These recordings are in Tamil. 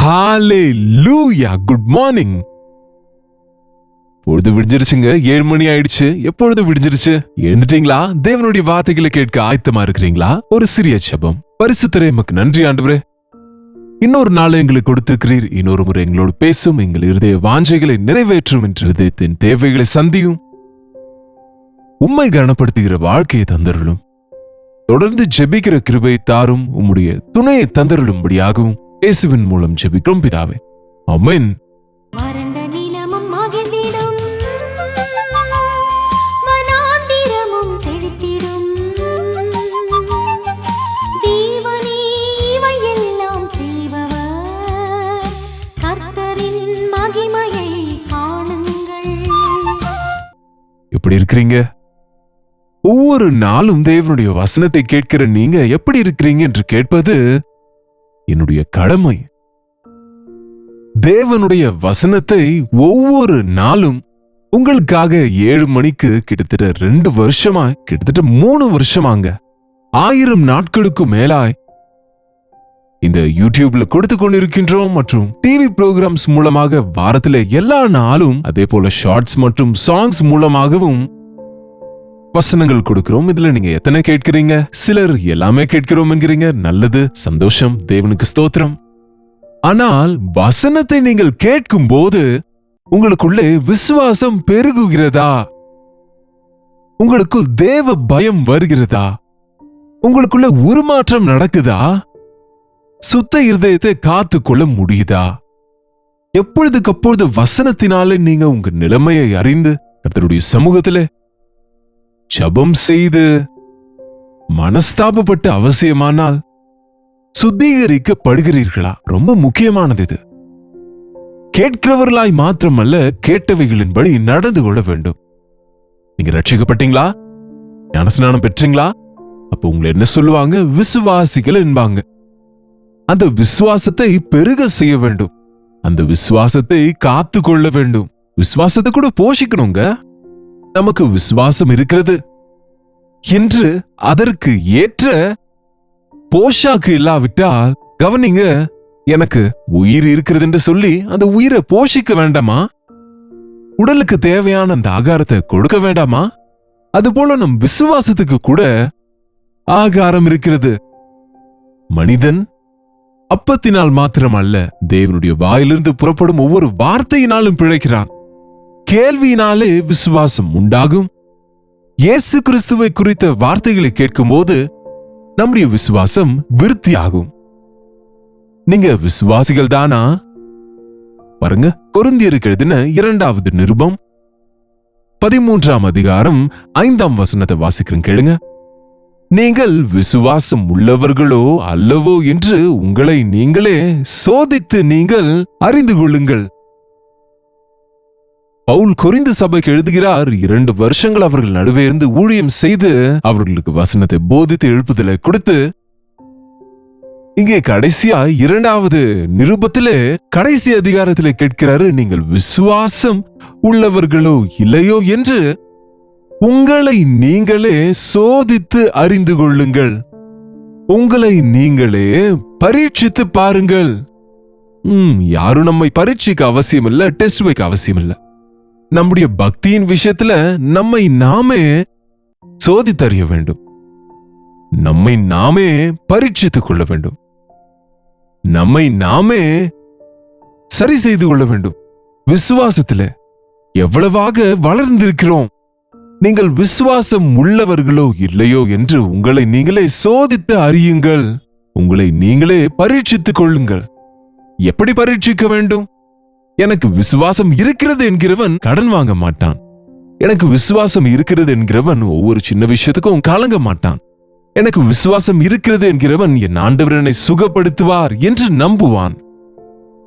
ஹalleluya குட் மார்னிங். பொழுது விடிஞ்சிருச்சுங்க. 7 மணி ஆயிடுச்சு. எப்பொழுது விடிஞ்சிருச்சு? எழுந்துட்டீங்களா? தேவனுடைய வார்த்தைகளை கேட்க ஆயத்தமா இருக்கிறீங்களா? ஒரு சிறிய ஜெபம். பரிசுத்தரே, எமக்கு நன்றி ஆண்டவரே. இன்னொரு நாள் எங்களுக்கு கொடுத்திருக்கிறீர். இன்னொரு முறை எங்களோடு பேசும், எங்கள் இருதய வாஞ்சைகளை நிறைவேற்றும், என்ற இதயத்தின் தேவைகளை சந்தியும், உம்மை கனப்படுத்துகிற வாழ்க்கையை தந்தருளும். தொடர்ந்து ஜெபிக்கிற கிருபையை தாரும், உம்முடைய துணையை தந்தருளும்படியாகவும் இயேசுவின் மூலம் ஜெபிக்கிறோம் பிதாவே, ஆமென். எப்படி இருக்கிறீங்க? ஒவ்வொரு நாளும் தேவனுடைய வசனத்தை கேட்கிற நீங்க எப்படி இருக்கிறீங்க என்று கேட்பது என்னுடைய கடமை. தேவனுடைய வசனத்தை ஒவ்வொரு நாளும் உங்களுக்காக 7 மணிக்கு கிட்டத்தட்ட 2 வருஷமா, கிட்டத்தட்ட 3 வருஷமாங்க, 1000 நாட்களுக்கும் மேலாய் இந்த யூடியூப்ல கொடுத்து கொண்டிருக்கின்றோம். மற்றும் டிவி ப்ரோக்ராம்ஸ் மூலமாக வாரத்துல எல்லா நாளும், அதே போல ஷார்ட்ஸ் மற்றும் சாங்ஸ் மூலமாகவும் வசனங்கள் கொடுக்கிறோம். இதுல நீங்க எத்தனை கேட்கிறீங்க? சிலர் எல்லாமே கேட்கிறோம் என்கிறீங்க. நல்லது, சந்தோஷம், தேவனுக்கு ஸ்தோத்திரம். ஆனால் வசனத்தை நீங்கள் கேட்கும் போது உங்களுக்குள்ளே விசுவாசம் பெருகுகிறதா? உங்களுக்குள் தேவ பயம் வருகிறதா? உங்களுக்குள்ள உருமாற்றம் நடக்குதா? சுத்த இருதயத்தை காத்துக்கொள்ள முடியுதா? எப்பொழுதுக்கப்பொழுது வசனத்தினாலே நீங்க உங்க நிலைமையை அறிந்து கர்த்தருடைய சமூகத்திலே ஜெபம் செய்து மனஸ்தாபப்பட்டு அவசியமானால் சுத்திகரிக்கப்படுகிறீர்களா? ரொம்ப முக்கியமானது இது. கேட்கிறவர்களாய் மாத்திரமல்ல, கேட்டவைகளின்படி நடந்து கொள்ள வேண்டும். நீங்க ரட்சிக்கப்பட்டீங்களா? ஞானஸ்நானம் பெற்றீங்களா? அப்ப உங்களை என்ன சொல்லுவாங்க? விசுவாசிகள் என்பாங்க. அந்த விசுவாசத்தை பெருக செய்ய வேண்டும். அந்த விசுவாசத்தை காத்து கொள்ள வேண்டும். விசுவாசத்தை கூட போஷிக்கணுங்க. நமக்கு விசுவாசம் இருக்கிறது என்று அதற்கு ஏற்ற போஷாக்கு இல்லாவிட்டால், கவனிங்க, எனக்கு உயிர் இருக்கிறது என்று சொல்லி அந்த உயிரை போஷிக்க வேண்டாமா? உடலுக்கு தேவையான அந்த ஆகாரத்தை கொடுக்க வேண்டாமா? அதுபோல நம் விசுவாசத்துக்கு கூட ஆகாரம் இருக்கிறது. மனிதன் அப்பத்தினால் மாத்திரம் அல்ல, தேவனுடைய வாயிலிருந்து புறப்படும் ஒவ்வொரு வார்த்தையினாலும் பிழைக்கிறான். கேள்வியினாலே விசுவாசம் உண்டாகும். இயேசு கிறிஸ்துவை குறித்த வார்த்தைகளை கேட்கும் போது நம்முடைய விசுவாசம் விருத்தியாகும். நீங்க விசுவாசிகள் தானா? பாருங்க, கொரிந்தியருக்கு எழுதின 2வது நிருபம் 13ஆம் அதிகாரம் 5ஆம் வசனத்தை வாசிக்கிறேன், கேளுங்க. நீங்கள் விசுவாசம் உள்ளவர்களோ அல்லவோ என்று உங்களை நீங்களே சோதித்து நீங்கள் அறிந்து கொள்ளுங்கள். பவுல் கொரிந்து சபைக்கு எழுதுகிறார். 2 வருஷங்கள் அவர்கள் நடுவே இருந்து ஊழியம் செய்து அவர்களுக்கு வசனத்தை போதித்து எழுப்புதலை கொடுத்து, இங்கே கடைசியா 2வது நிருபத்திலே கடைசி அதிகாரத்திலே கேட்கிறாரு, நீங்கள் விசுவாசம் உள்ளவர்களோ இல்லையோ என்று உங்களை நீங்களே சோதித்து அறிந்து கொள்ளுங்கள். உங்களை நீங்களே பரீட்சித்து பாருங்கள். யாரும் நம்மை பரீட்சிக்க அவசியம் இல்ல, டெஸ்ட் வைக்க அவசியம் இல்ல. நம்முடைய பக்தியின் விஷயத்துல நம்மை நாமே சோதித்தறிய வேண்டும். நம்மை நாமே பரீட்சித்துக் கொள்ள வேண்டும். நம்மை நாமே சரி செய்து கொள்ள வேண்டும். விசுவாசத்துல எவ்வளவாக வளர்ந்திருக்கிறோம்? நீங்கள் விசுவாசம் உள்ளவர்களோ இல்லையோ என்று உங்களை நீங்களே சோதித்து அறியுங்கள். உங்களை நீங்களே பரீட்சித்துக் கொள்ளுங்கள். எப்படி பரீட்சிக்க வேண்டும்? எனக்கு விசுவாசம் இருக்கிறது என்கிறவன் கடன் வாங்க மாட்டான். எனக்கு விசுவாசம் இருக்கிறது என்கிறவன் ஒவ்வொரு சின்ன விஷயத்துக்கும் கலங்க மாட்டான். எனக்கு விசுவாசம் இருக்கிறது என்கிறவன் என் ஆண்டவர் என்னை சுகப்படுத்துவார் என்று நம்புவான்.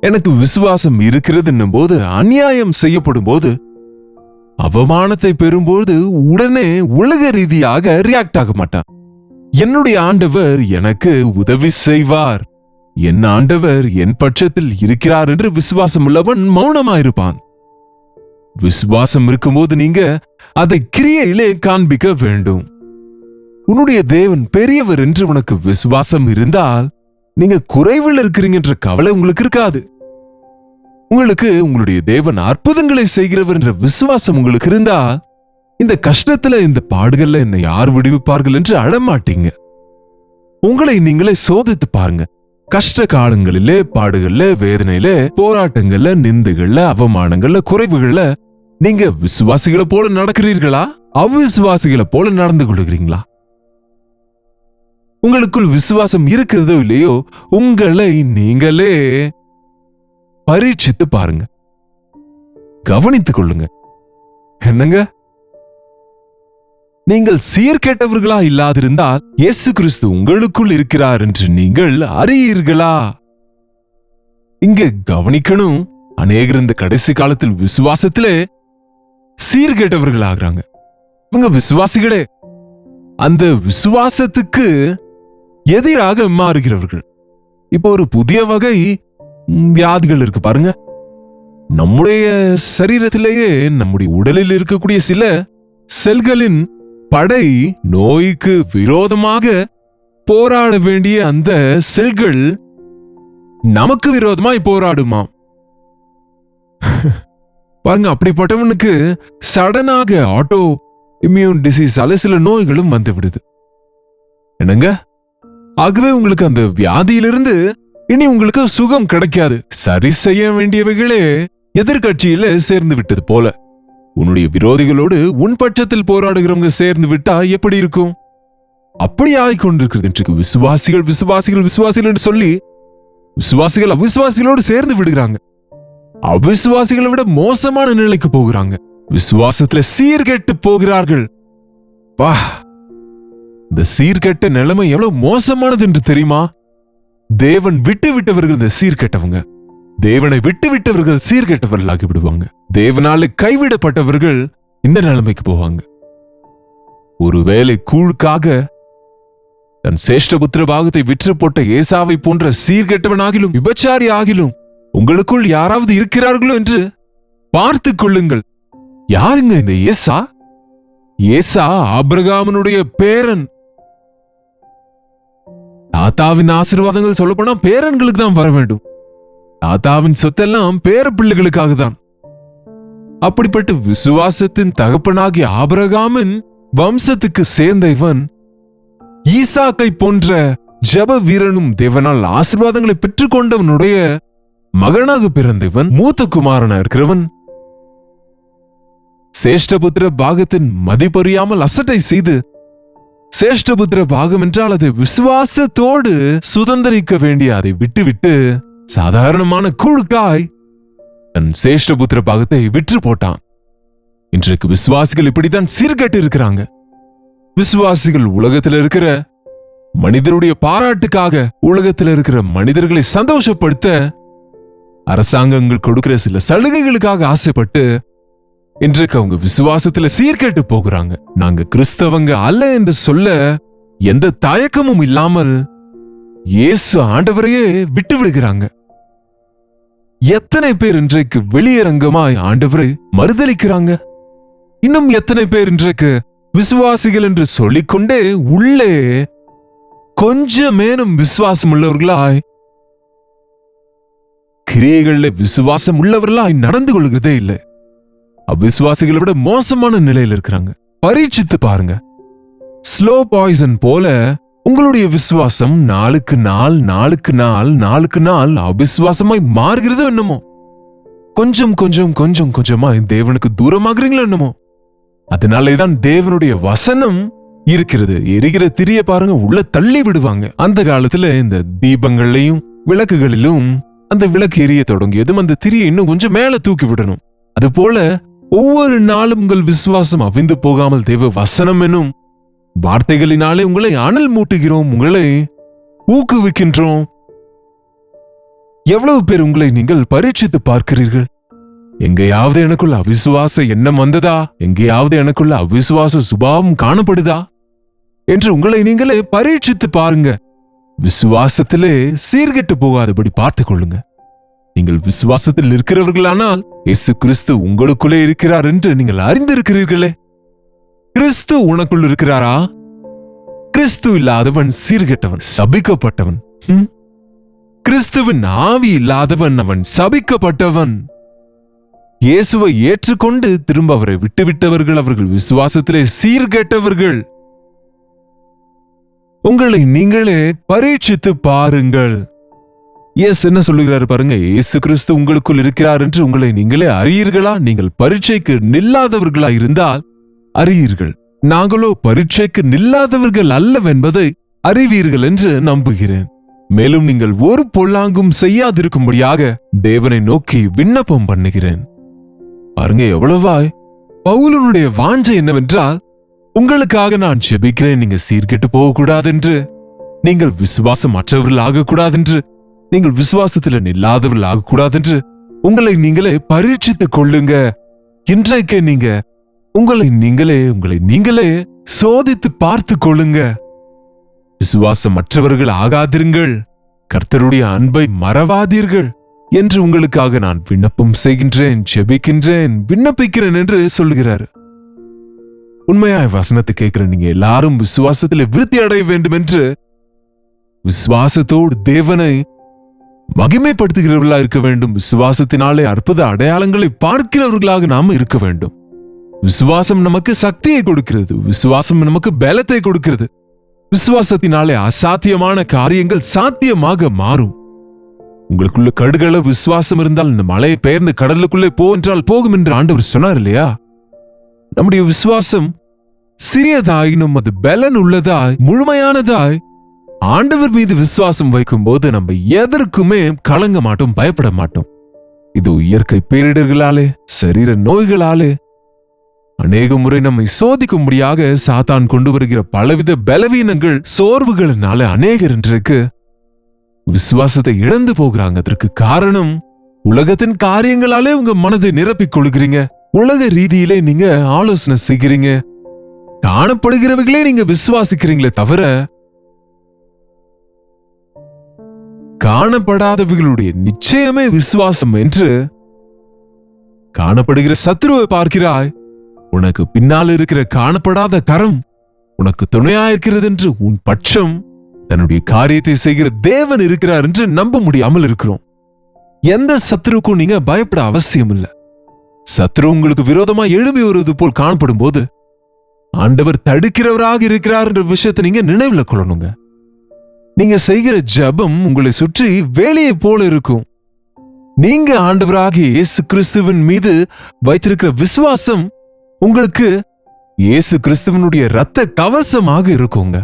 எனக்கு விசுவாசம் இருக்கிறது என்னும் போது, அநியாயம் செய்யப்படும் போது, அவமானத்தை பெறும்போது உடனே உலக ரீதியாக ரியாக்ட் ஆக மாட்டான். என்னுடைய ஆண்டவர் எனக்கு உதவி செய்வார், என் ஆண்டவர் என் பட்சத்தில் இருக்கிறார் என்று விசுவாசம் உள்ளவன் மௌனமாயிருப்பான். விசுவாசம் இருக்கும்போது நீங்க அதை கிரியையிலே காண்பிக்க வேண்டும். உன்னுடைய தேவன் பெரியவர் என்று உனக்கு விசுவாசம் இருந்தால் நீங்க குறைவில் இருக்கிறீங்க என்ற கவலை உங்களுக்கு இருக்காது. உங்களுக்கு உங்களுடைய தேவன் அற்புதங்களை செய்கிறவர் என்ற விசுவாசம் உங்களுக்கு இருந்தா, இந்த கஷ்டத்துல, இந்த பாடுகள்ல என்னை யார் விடுவிப்பார்கள் என்று அழமாட்டீங்க. உங்களை நீங்களே சோதித்து பாருங்க. கஷ்ட காலங்களிலே, பாடுகள்ல, வேதனையில, போராட்டங்கள்ல, நிந்தைகள்ல, அவமானங்கள்ல, குறைவுகள்ல நீங்க விசுவாசிகளை போல நடக்கிறீர்களா, அவிசுவாசிகளை போல நடந்து கொள்கிறீங்களா? உங்களுக்குள் விசுவாசம் இருக்கிறதோ இல்லையோ, உங்களை நீங்களே பரீட்சித்து பாருங்க, கவனித்துக் கொள்ளுங்க. என்னங்க, நீங்கள் சீர்கெட்டவர்களா இல்லாதிருந்தால் இயேசு கிறிஸ்து உங்களுக்குள் இருக்கிறார் என்று நீங்கள் அறியீர்களா? இங்க கவனிக்கணும், அநேகர் இந்த கடைசி காலத்தில் விசுவாசத்திலே சீர்கெட்டவர்கள் ஆகிறாங்க. இவங்க விசுவாசிகளே, அந்த விசுவாசத்துக்கு எதிராக மாறுகிறவர்கள். இப்போ ஒரு புதிய வகை வியாதிகள் இருக்கு பாருங்க. நம்முடைய சரீரத்திலேயே, நம்முடைய உடலில் இருக்கக்கூடிய சில செல்களின் படை நோய்க்கு விரோதமாக போராட வேண்டிய அந்த செல்கள் நமக்கு விரோதமாய் போராடுமா பாருங்க. அப்படிப்பட்டவனுக்கு சடனாக ஆட்டோ இம்யூன் டிசீஸால சில நோய்களும் வந்து விடுது. என்னங்க, ஆகவே உங்களுக்கு அந்த வியாதியிலிருந்து இனி உங்களுக்கு சுகம் கிடைக்காது. சரி செய்ய வேண்டியவைகளே எதிர்கட்சியில சேர்ந்து விட்டது போல, உன்னுடைய விரோதிகளோடு உன் பட்சத்தில் போராடுகிறவங்க சேர்ந்து விட்டா எப்படி இருக்கும்? அப்படி ஆகிக்கொண்டிருக்கிறது இன்றைக்கு. விசுவாசிகள் விசுவாசிகள் விசுவாசிகள் என்று சொல்லி விசுவாசிகள் அவிசுவாசிகளோடு சேர்ந்து விடுகிறாங்க. அவிசுவாசிகளை விட மோசமான நிலைக்கு போகிறாங்க. விசுவாசத்துல சீர்கெட்டு போகிறார்கள். வா, இந்த சீர்கெட்ட நிலைமை எவ்வளவு மோசமானது என்று தெரியுமா? தேவன் விட்டு விட்டவர்கள் இந்த சீர்கெட்டவங்க. தேவனை விட்டு விட்டவர்கள் சீர்கெட்டவர்களாகி விடுவாங்க. தேவனால கைவிடப்பட்டவர்கள் இந்த நிலைமைக்கு போவாங்க. ஒருவேளை கூழுக்காக தன் சேஷ்டபுத்திர பாகத்தை விற்று போட்ட ஏசாவை போன்ற சீர்கெட்டவனாகிலும் விபச்சாரி ஆகிலும் உங்களுக்குள் யாராவது இருக்கிறார்களோ என்று பார்த்துக் கொள்ளுங்கள். யாருங்க இந்த ஏசா? ஏசா ஆபிரகாமனுடைய பேரன். தாத்தாவின் ஆசீர்வாதங்கள் சொல்லப்போனா பேரன்களுக்கு தான் வர வேண்டும். தாத்தாவின் சொத்தெல்லாம் பேர பிள்ளைகளுக்காக தான். அப்படிப்பட்ட விசுவாசத்தின் தகப்பனாகிய ஆபிரகாமின் வம்சத்துக்கு சேர்ந்த இவன் ஈசாக்கை போன்ற ஜப வீரனும் தேவனால் ஆசீர்வாதங்களை பெற்றுக்கொண்டவனுடைய மகனாக பிறந்த இவன், மூத்த குமாரனா இருக்கிறவன், சேஷ்டபுத்திர பாகத்தின் மதிப்பறியாமல் அசட்டை செய்து, சேஷ்டபுத்திர பாகம் என்றால் அதை விசுவாசத்தோடு சுதந்திரிக்க வேண்டிய அதை விட்டுவிட்டு சாதாரணமான கூழுக்காய் தன் சேஷ்டபுத்திர பாகத்தை விற்று போட்டான். இன்றைக்கு விசுவாசிகள் இப்படித்தான் சீர்கெட்டு இருக்கிறாங்க. விசுவாசிகள் உலகத்தில் இருக்கிற மனிதருடைய பாராட்டுக்காக, உலகத்தில் இருக்கிற மனிதர்களை சந்தோஷப்படுத்த அரசாங்கங்கள் கொடுக்கிற சில சலுகைகளுக்காக ஆசைப்பட்டு இன்றைக்கு அவங்க விசுவாசத்துல சீர்கெட்டு போகிறாங்க. நாங்க கிறிஸ்தவங்க அல்ல என்று சொல்ல எந்த தயக்கமும் இல்லாமல் இயேசு ஆண்டவரையே விட்டு விடுகிறாங்க. எத்தனை பேர் இன்றைக்கு வெளியரங்கமாய் ஆண்டவரை மறுதலிக்கிறாங்க? இன்னும் எத்தனை பேர் இன்றைக்கு விசுவாசிகள் என்று சொல்லிக்கொண்டே உள்ளே கொஞ்சமேனும் விசுவாசம் உள்ளவர்களாய், கிரியைகள்ல விசுவாசம் உள்ளவர்களாய் நடந்து கொள்கிறதே இல்லை. அவ்விசுவாசிகளை விட மோசமான நிலையில் இருக்கிறாங்க. பரீட்சித்து பாருங்க. ஸ்லோ பாய்சன் போல உங்களுடைய விசுவாசம் நாளுக்கு நாள் நாளுக்கு நாள் நாளுக்கு நாள் அவிசுவாசமாய் மாறுகிறதோ என்னமோ. கொஞ்சம் கொஞ்சம் கொஞ்சம் கொஞ்சமாய் தேவனுக்கு தூரமாகிறீங்களோ என்னமோ. அதனாலேதான் தேவனுடைய வசனம் இருக்கிறது. எரிகிற திரிய பாருங்க, உள்ள தள்ளி விடுவாங்க. அந்த காலத்துல இந்த தீபங்கள்லையும் விளக்குகளிலும் அந்த விளக்கு எரிய தொடங்கியதும் அந்த திரியை இன்னும் கொஞ்சம் மேல தூக்கி விடணும். அது போல ஒவ்வொரு நாளும் உங்கள் விசுவாசம் அவிந்து போகாமல் தேவ வசனம் என்னும் வார்த்தைகளினாலே உங்களை அனல் மூட்டுகிறோம், உங்களை ஊக்குவிக்கின்றோம். எவ்வளவு பேர் உங்களை நீங்கள் பரீட்சித்து பார்க்கிறீர்கள்? எங்கேயாவது எனக்குள்ள அவிசுவாச எண்ணம் வந்ததா? எங்கேயாவது எனக்குள்ள அவிசுவாச சுபாவம் காணப்படுதா என்று உங்களை நீங்களே பரீட்சித்து பாருங்க. விசுவாசத்திலே சீர்கெட்டு போகாதபடி பார்த்துக் கொள்ளுங்க. நீங்கள் விசுவாசத்தில் இருக்கிறவர்களானால் இயேசு கிறிஸ்து உங்களுக்குள்ளே இருக்கிறார் என்று நீங்கள் அறிந்திருக்கிறீர்களே. கிறிஸ்து உனக்குள் இருக்கிறாரா? கிறிஸ்து இல்லாதவன் சீர்கெட்டவன், சபிக்கப்பட்டவன். கிறிஸ்துவின் ஆவி இல்லாதவன் அவன் சபிக்கப்பட்டவன். இயேசுவை ஏற்றுக்கொண்டு திரும்ப அவரை விட்டுவிட்டவர்கள் அவர்கள் விசுவாசத்திலே சீர்கெட்டவர்கள். உங்களை நீங்களே பரீட்சித்து பாருங்கள். என்ன சொல்லுகிறாரு பாருங்க, இயேசு கிறிஸ்து உங்களுக்குள் இருக்கிறார் என்று உங்களை நீங்களே அறியீர்களா? நீங்கள் பரீட்சைக்கு நில்லாதவர்களா இருந்தால் அறியீர்கள். நாங்களோ பரீட்சைக்கு நில்லாதவர்கள் அல்லவென்பதை அறிவீர்கள் என்று நம்புகிறேன். மேலும் நீங்கள் ஒரு பொல்லாங்கும் செய்யாதிருக்கும்படியாக தேவனை நோக்கி விண்ணப்பம் பண்ணுகிறேன். பாருங்க எவ்வளவாய் பவுலனுடைய வாஞ்சை என்னவென்றால், உங்களுக்காக நான் ஜெபிக்கிறேன், நீங்க சீர்கெட்டு போகக்கூடாதென்று, நீங்கள் விசுவாசம் அற்றவர்கள் ஆகக்கூடாதென்று, நீங்கள் விசுவாசத்தில் நில்லாதவர்கள் ஆகக்கூடாதென்று உங்களை நீங்களே பரீட்சித்துக் கொள்ளுங்க. இன்றைக்கு நீங்க உங்களை நீங்களே சோதித்து பார்த்து கொள்ளுங்க. விசுவாசம் மற்றவர்கள் ஆகாதிருங்கள், கர்த்தருடைய அன்பை மறவாதீர்கள் என்று உங்களுக்காக நான் விண்ணப்பம் செய்கின்றேன், ஜெபிக்கின்றேன், விண்ணப்பிக்கிறேன் என்று சொல்லுகிறார். உண்மையாய் வசனத்தை கேட்கிற நீங்க எல்லாரும் விசுவாசத்தில் விருத்தி அடைய வேண்டும் என்று விசுவாசத்தோடு தேவனை மகிமைப்படுத்துகிறவர்களா இருக்க வேண்டும். விசுவாசத்தினாலே அற்புத அடையாளங்களை பார்க்கிறவர்களாக நாம இருக்க வேண்டும். விசுவாசம் நமக்கு சக்தியை கொடுக்கிறது, விசுவாசம் நமக்கு பலத்தை கொடுக்கிறது. விசுவாசத்தினாலே அசாத்தியமான காரியங்கள் சாத்தியமாக மாறும். உங்களுக்குள்ள கடுகள விசுவாசம் இருந்தால் இந்த மலையை பெயர்ந்து கடலுக்குள்ளே போ என்றால் போகும் என்று ஆண்டவர் சொன்னார் இல்லையா? நம்முடைய விசுவாசம் சிறியதாயினும் அது பலன் உள்ளதாய் முழுமையானதாய் ஆண்டவர் மீது விசுவாசம் வைக்கும் போது நம்ம எதற்குமே கலங்க மாட்டோம், பயப்பட மாட்டோம். இது இயற்கை பேரிடர்களாலே, சரீர நோய்களாலே, அநேக முறை நம்மை சோதிக்கும்படியாக சாத்தான் கொண்டு வருகிற பலவித பலவீனங்கள், சோர்வுகளினால அநேகர் இன்றைக்கு விசுவாசத்தை இழந்து போகிறாங்க. அதற்கு காரணம் உலகத்தின் காரியங்களாலே உங்க மனதை நிரப்பிக் கொள்கிறீங்க. உலக ரீதியிலே நீங்க ஆலோசனை செய்கிறீங்க, காணப்படுகிறவர்களே நீங்க விசுவாசிக்கிறீங்களே தவிர காணப்படாதவர்களுடைய நிச்சயமே விசுவாசம் என்று காணப்படுகிற சத்துருவை பார்க்கிறாய். உனக்கு பின்னால் இருக்கிற காணப்படாத கரம் உனக்கு துணையாயிருக்கிறது என்று உன் பட்சம் தன்னுடைய காரியத்தை செய்கிற தேவன் இருக்கிறார் என்று நம்ப முடியாமல் இருக்கிறோம். எந்த சத்துருக்கும் நீங்க பயப்பட அவசியம் இல்லை. சத்துரு உங்களுக்கு விரோதமா எழுப்பி வருவது போல் காணப்படும் போது ஆண்டவர் தடுக்கிறவராக இருக்கிறார் என்ற விஷயத்தை நீங்க நினைவுல கொள்ளணுங்க. நீங்க செய்கிற ஜெபம் உங்களை சுற்றி வேலையை போல இருக்கும். நீங்க ஆண்டவராகிய இயேசு கிறிஸ்துவின் மீது வைத்திருக்கிற விசுவாசம் உங்களுக்கு இயேசு கிறிஸ்துவனுடைய இரத்த கவசமாக இருக்குங்க.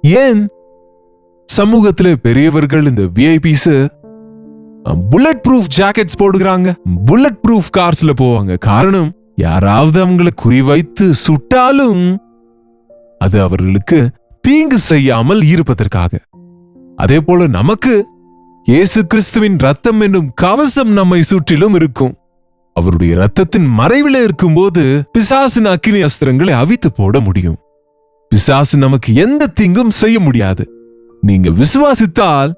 ஏன் சமூகத்திலே பெரியவர்கள் இந்த விஐபிஸ் புல்லட் ப்ரூஃப் ஜாக்கெட்ஸ் போடுகிறாங்க, புல்லட் ப்ரூஃப் கார்ஸ்ல போவாங்க? காரணம், யாராவது அவங்களை குறிவைத்து சுட்டாலும் அது அவர்களுக்கு தீங்கு செய்யாமல் இருப்பதற்காக. அதே போல நமக்கு இயேசு கிறிஸ்துவின் ரத்தம் என்னும் கவசம் நம்மை சுற்றிலும் இருக்கும். அவருடைய ரத்தத்தின் மறைவில இருக்கும்போது பிசாசின் அக்கினி அஸ்திரங்களை அவித்து போட முடியும். பிசாசு நமக்கு எந்த தீங்கும் செய்ய முடியாது. நீங்க விசுவாசித்தால்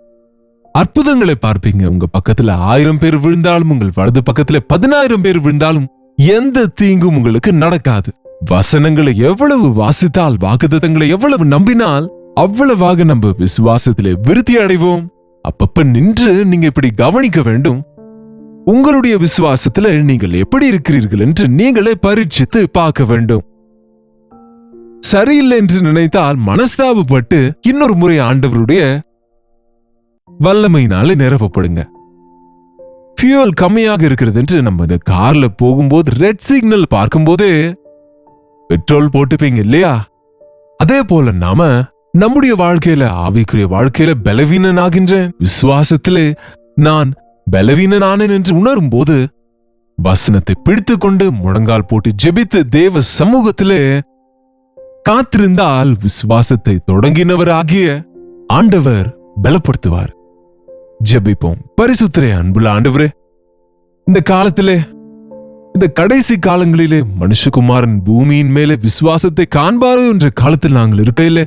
அற்புதங்களை பார்ப்பீங்க. உங்க பக்கத்துல 1000 பேர் விழுந்தாலும், உங்கள் வலது பக்கத்துல 10,000 பேர் விழுந்தாலும் எந்த தீங்கும் உங்களுக்கு நடக்காது. வசனங்களை எவ்வளவு வாசித்தால், வாக்குத்தத்தங்களை எவ்வளவு நம்பினால் அவ்வளவாக நம்ம விசுவாசத்திலே விருத்தி அடைவோம். அப்பப்ப நின்று நீங்க இப்படி கவனிக்க வேண்டும். உங்களுடைய விசுவாசத்துல நீங்கள் எப்படி இருக்கிறீர்கள் என்று நீங்களே பரீட்சித்து பார்க்க வேண்டும். சரியில்லை என்று நினைத்தால் மனஸ்தாபப்பட்டு இன்னொரு முறை ஆண்டவருடைய வல்லமையினாலே நிரப்பப்படுங்க. ஃபியூல் கம்மியாக இருக்கிறது என்று நம்ம இந்த கார்ல போகும்போது ரெட் சிக்னல் பார்க்கும் போதே பெட்ரோல் போட்டுப்பீங்க இல்லையா? அதே போல நாம நம்முடைய வாழ்க்கையில, ஆவிக்குரிய வாழ்க்கையில பலவீனனாகின்றேன், விசுவாசத்திலே நான் பலவீனனானேன் என்று உணரும் போது வசனத்தை பிடித்துக் கொண்டு முழங்கால் போட்டு ஜெபித்து தேவ சமூகத்திலே காத்திருந்தால் விசுவாசத்தை தொடங்கினவராகிய ஆண்டவர் பலப்படுத்துவார். ஜெபிப்போம். பரிசுத்தரே, அன்புள்ள ஆண்டவரே, இந்த காலத்திலே, இந்த கடைசி காலங்களிலே மனுஷகுமாரன் பூமியின் மேலே விசுவாசத்தை காண்பாரோ என்ற காலத்தில் நாங்கள் இருக்கையிலே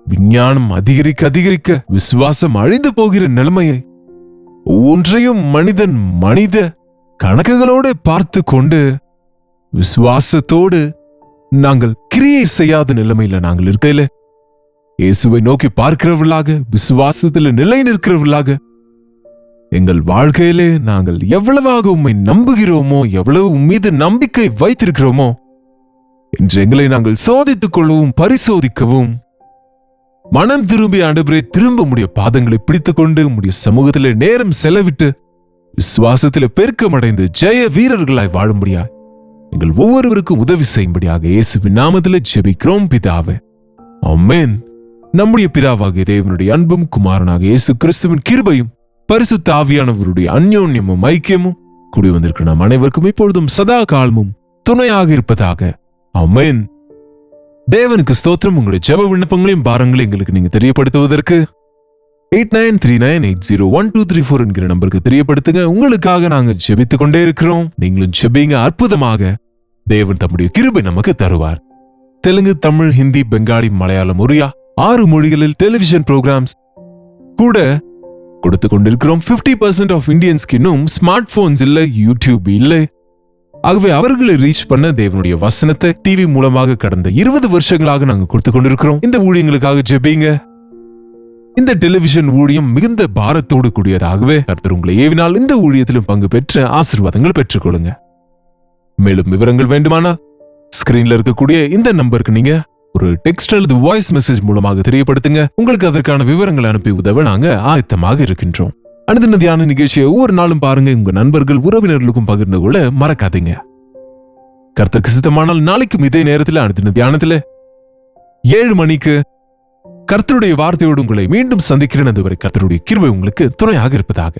விஞ்ஞானம் அதிகரிக்க விசுவாசம் அழிந்து போகிற நிலைமையை ஒவ்வொன்றையும் மனித கணக்குகளோடு பார்த்து கொண்டு விசுவாசத்தோடு நாங்கள் கிரியை செய்யாத நிலைமையில நாங்கள் இருக்கையில இயேசுவை நோக்கி பார்க்கிறவர்களாக, விசுவாசத்தில் நிலை நிற்கிறவர்களாக, எங்கள் வாழ்க்கையிலே நாங்கள் எவ்வளவாக உம்மை நம்புகிறோமோ, எவ்வளவு மீது நம்பிக்கை வைத்திருக்கிறோமோ என்று எங்களை நாங்கள் சோதித்துக் கொள்ளவும் பரிசோதிக்கவும், மனம் திரும்பி ஆண்டவரே திரும்ப உம்முடைய பாதங்களை பிடித்துக் கொண்டு உம்முடைய சமூகத்திலே நேரம் செலவிட்டு விசுவாசத்திலே பெருக்கமடைந்து ஜெய வீரர்களாய் வாழும்படியாய் எங்கள் ஒவ்வொருவருக்கும் உதவி செய்யும்படியாக இயேசுவின் நாமத்திலே ஜெபிக்கிறோம் பிதாவே, ஆமென். நம்முடைய பிதாவாகிய தேவனுடைய அன்பும் குமாரனாக இயேசு கிறிஸ்துவின் கிருபையும் பரிசுத்த ஆவியானவருடைய அந்யோன்யமும் ஐக்கியமும் கூடி வந்திருக்கிற நாம் அனைவருக்கும் இப்பொழுதும் சதா காலமும் துணையாக இருப்பதாக, ஆமென். தேவனுக்கு ஸ்தோத்திரம். உங்களுடைய ஜெப விண்ணப்பங்களையும் பாரங்களையும் எங்களுக்கு நீங்க தெரியப்படுத்துவதற்கு 8939801234 என்கிற நம்பருக்கு தெரியப்படுத்துங்க. உங்களுக்காக நாங்க ஜெபித்துக் கொண்டே இருக்கிறோம். நீங்களும் ஜெபிங்க. அற்புதமாக தேவன் தம்முடைய கிருபை நமக்கு தருவார். தெலுங்கு, தமிழ், ஹிந்தி, பெங்காலி, மலையாளம், ஒரியா 6 மொழிகளில் டெலிவிஷன் ப்ரோக்ராம்ஸ் கூட கொடுத்து கொண்டிருக்கிறோம். 50% ஆஃப் இந்தியன்ஸ்க்கு இன்னும் ஸ்மார்ட் போன்ஸ் இல்லை, யூடியூப் இல்லை. ஆகவே அவர்களை ரீச் பண்ண தேவனுடைய வசனத்தை டிவி மூலமாக கடந்த 20 வருஷங்களாக நாங்கள் கொடுத்து கொண்டிருக்கிறோம். இந்த ஊழியங்களுக்காக ஜெபிங்க. இந்த டெலிவிஷன் ஊழியம் மிகுந்த பாரத்தோடு கூடியதாகவே கர்த்தர் உங்களை ஏவினால் இந்த ஊழியத்திலும் பங்கு பெற்று ஆசீர்வாதங்கள் பெற்றுக்கொள்ளுங்க. மேலும் விவரங்கள் வேண்டுமானால் ஸ்கிரீன்ல இருக்கக்கூடிய இந்த நம்பருக்கு நீங்க ஒரு டெக்ஸ்ட் அல்லது வாய்ஸ் மெசேஜ் மூலமாக தெரியப்படுத்துங்க. உங்களுக்கு அதற்கான விவரங்களை அனுப்பி உதவ நாங்க ஆயத்தமாக இருக்கின்றோம். அனுதின தியான நிகழ்ச்சியை ஒவ்வொரு நாளும் பாருங்க. உங்க நண்பர்கள், உறவினர்களுக்கும் பகிர்ந்து கொள்ள மறக்காதீங்க. கர்த்தருக்கு சித்தமானால் நாளைக்கும் இதே நேரத்தில் அனுதின தியானத்தில் 7 மணிக்கு கர்த்தருடைய வார்த்தையோடு உங்களை மீண்டும் சந்திக்கிறேன். அதுவரை கர்த்தருடைய கிருபை உங்களுக்கு துணையாக இருப்பதாக.